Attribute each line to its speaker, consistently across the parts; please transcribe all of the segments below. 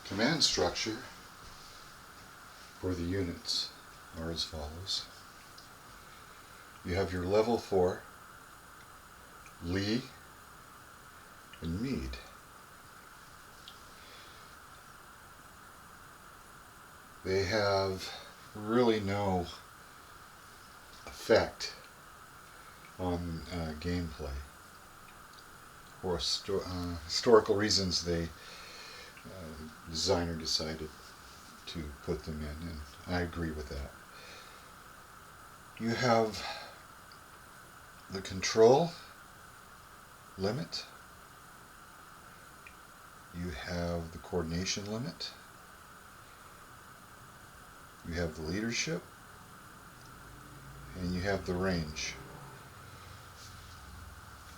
Speaker 1: Command structure for the units are as follows. You have your level 4, Lee and Meade. They have really no effect on gameplay. For historical reasons, the designer decided to put them in, and I agree with that. You have the control limit, you have the coordination limit, you have the leadership, and you have the range.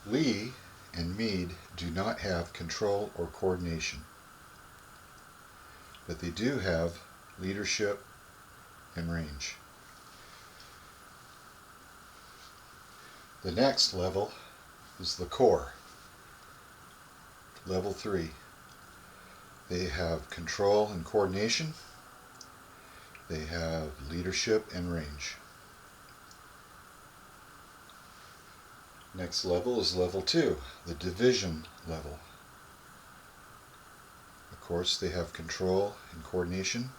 Speaker 1: Lee and Meade do not have control or coordination, but they do have leadership and range. The next level is the core, level 3. They have control and coordination, they have leadership and range. Next level is level 2, the division level. Of course, they have control and coordination,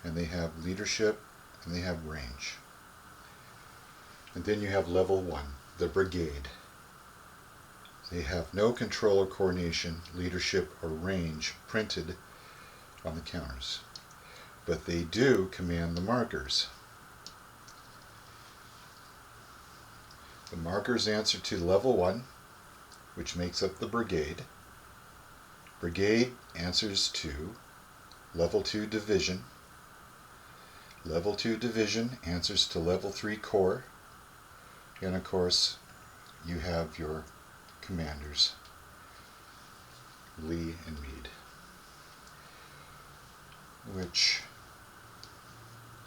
Speaker 1: and they have leadership, and they have range. And then you have level 1, the brigade. They have no control or coordination, leadership, or range printed on the counters, but they do command the markers. The markers answer to level 1, which makes up the brigade. Brigade answers to level 2 division. Level 2 division answers to level 3 corps. And of course, you have your commanders, Lee and Meade, which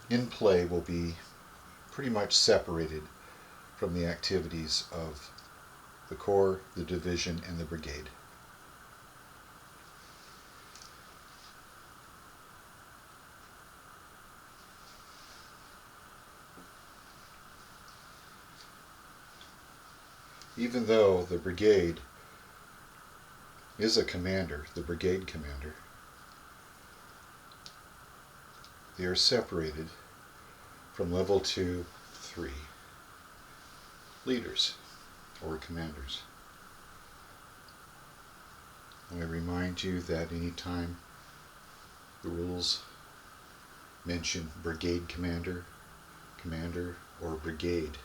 Speaker 1: in play will be pretty much separated from the activities of the corps, the division, and the brigade. Even though the brigade is a commander, the brigade commander, they are separated from level 2, 3 leaders or commanders. I remind you that anytime the rules mention brigade commander, commander, or brigade,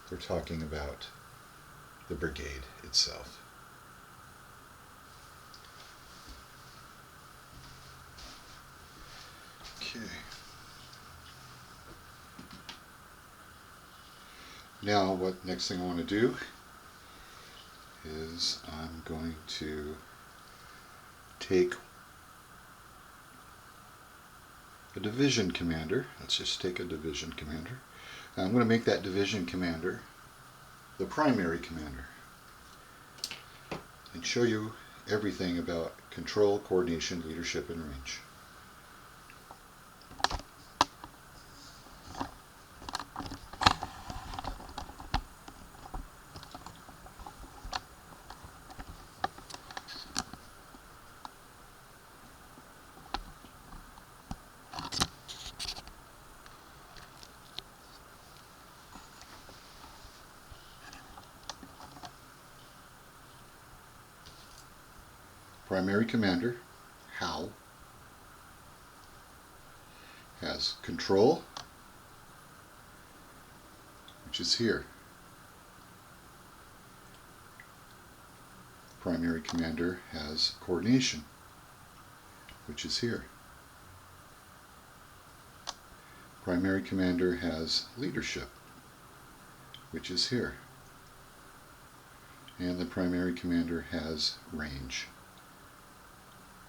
Speaker 1: they're talking about the brigade itself. Okay. Now, what next thing I want to do is I'm going to take a division commander. Let's just take a division commander. I'm going to make that division commander the primary commander and show you everything about control, coordination, leadership, and range. Primary commander, Hal, has control, which is here. Primary commander has coordination, which is here. Primary commander has leadership, which is here. And the primary commander has range.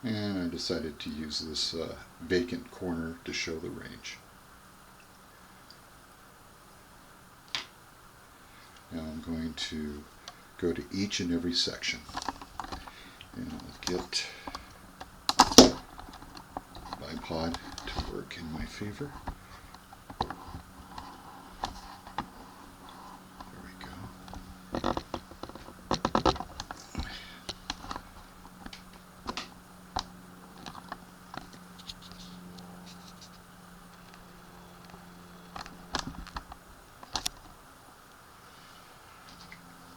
Speaker 1: And I decided to use this vacant corner to show the range. Now I'm going to go to each and every section. And I'll get bipod to work in my favor. There we go.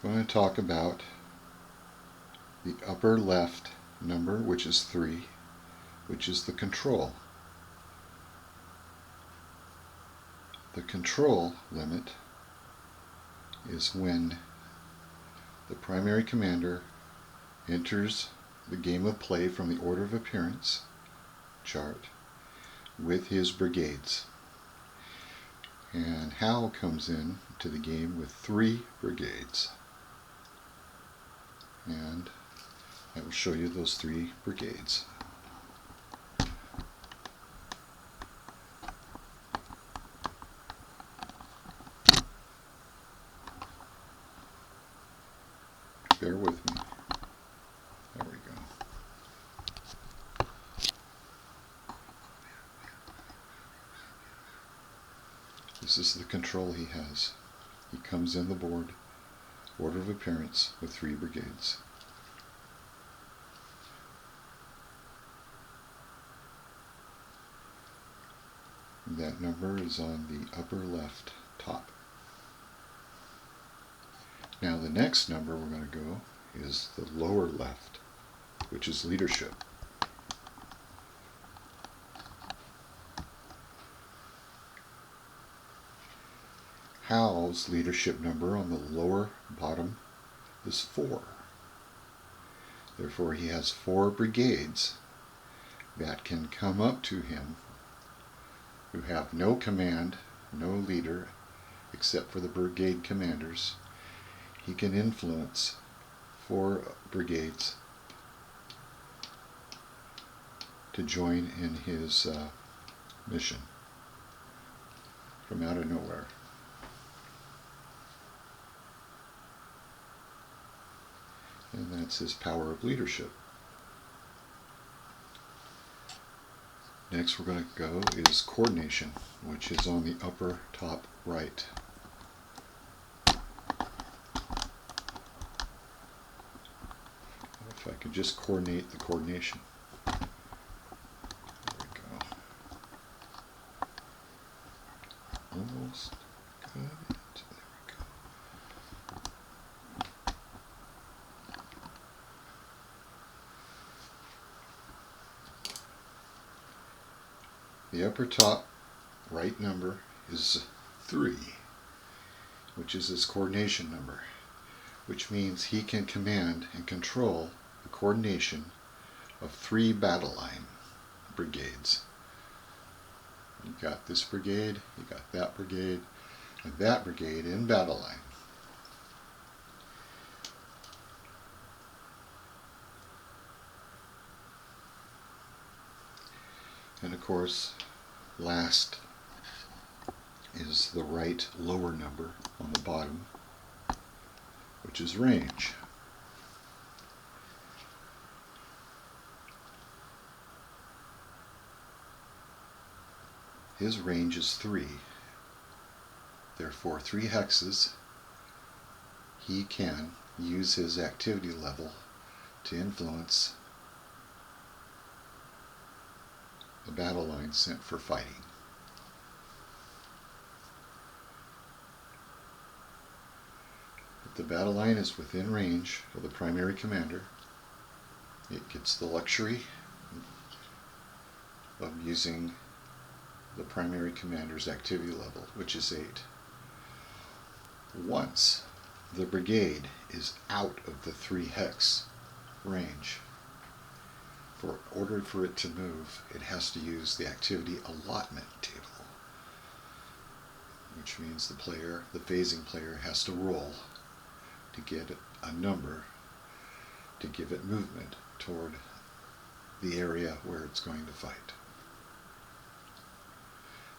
Speaker 1: I'm going to talk about the upper left number, which is 3, which is the control. The control limit is when the primary commander enters the game of play from the order of appearance chart with his brigades. And Hal comes in to the game with 3 brigades. And I will show you those 3 brigades. Bear with me. There we go. This is the control he has. He comes in the board, order of appearance, with 3 brigades. That number is on the upper left top. Now the next number we're going to go is the lower left, which is leadership. Hal's leadership number on the lower bottom is 4. Therefore he has 4 brigades that can come up to him who have no command, no leader, except for the brigade commanders. He can influence 4 brigades to join in his mission from out of nowhere. And that's his power of leadership. Next we're going to go is coordination, which is on the upper top right. If I could just coordinate the coordination. There we go. Almost got it. There we go. The upper top right number is 3, which is his coordination number, which means he can command and control the coordination of 3 battle line brigades. You got this brigade, you got that brigade, and that brigade in battle line. And of course, last is the right lower number on the bottom, which is range. His range is 3. Therefore, 3 hexes, he can use his activity level to influence the battle line sent for fighting. If the battle line is within range of the primary commander, it gets the luxury of using the primary commander's activity level, which is 8. Once the brigade is out of the 3 hex range, in order for it to move, it has to use the activity allotment table, which means the phasing player has to roll to get a number to give it movement toward the area where it's going to fight.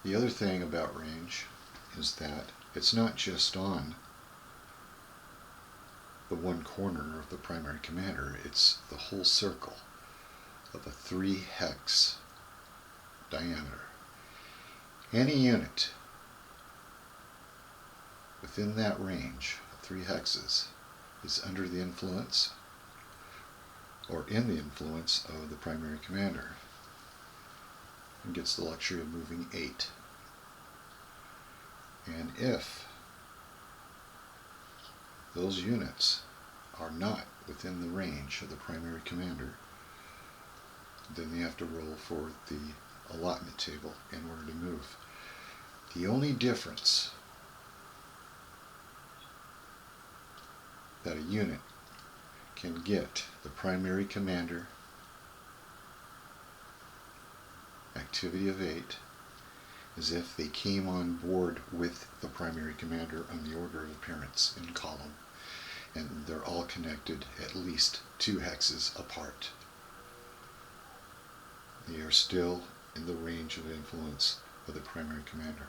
Speaker 1: The other thing about range is that it's not just on the one corner of the primary commander. It's the whole circle of a 3 hex diameter. Any unit within that range of 3 hexes is under the influence or in the influence of the primary commander and gets the luxury of moving 8. And if those units are not within the range of the primary commander, then they have to roll for the allotment table in order to move. The only difference that a unit can get the primary commander activity of 8 is if they came on board with the primary commander on the order of appearance in column, and they're all connected at least 2 hexes apart. They are still in the range of influence of the primary commander.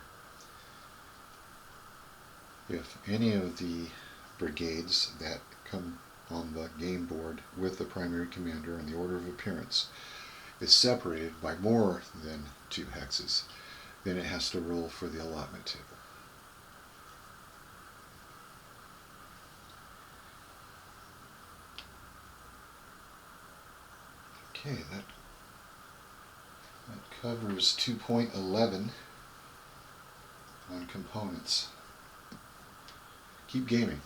Speaker 1: If any of the brigades that come on the game board with the primary commander in the order of appearance is separated by more than 2 hexes, then it has to roll for the allotment table. Okay, that covers 2.11 on components. Keep gaming.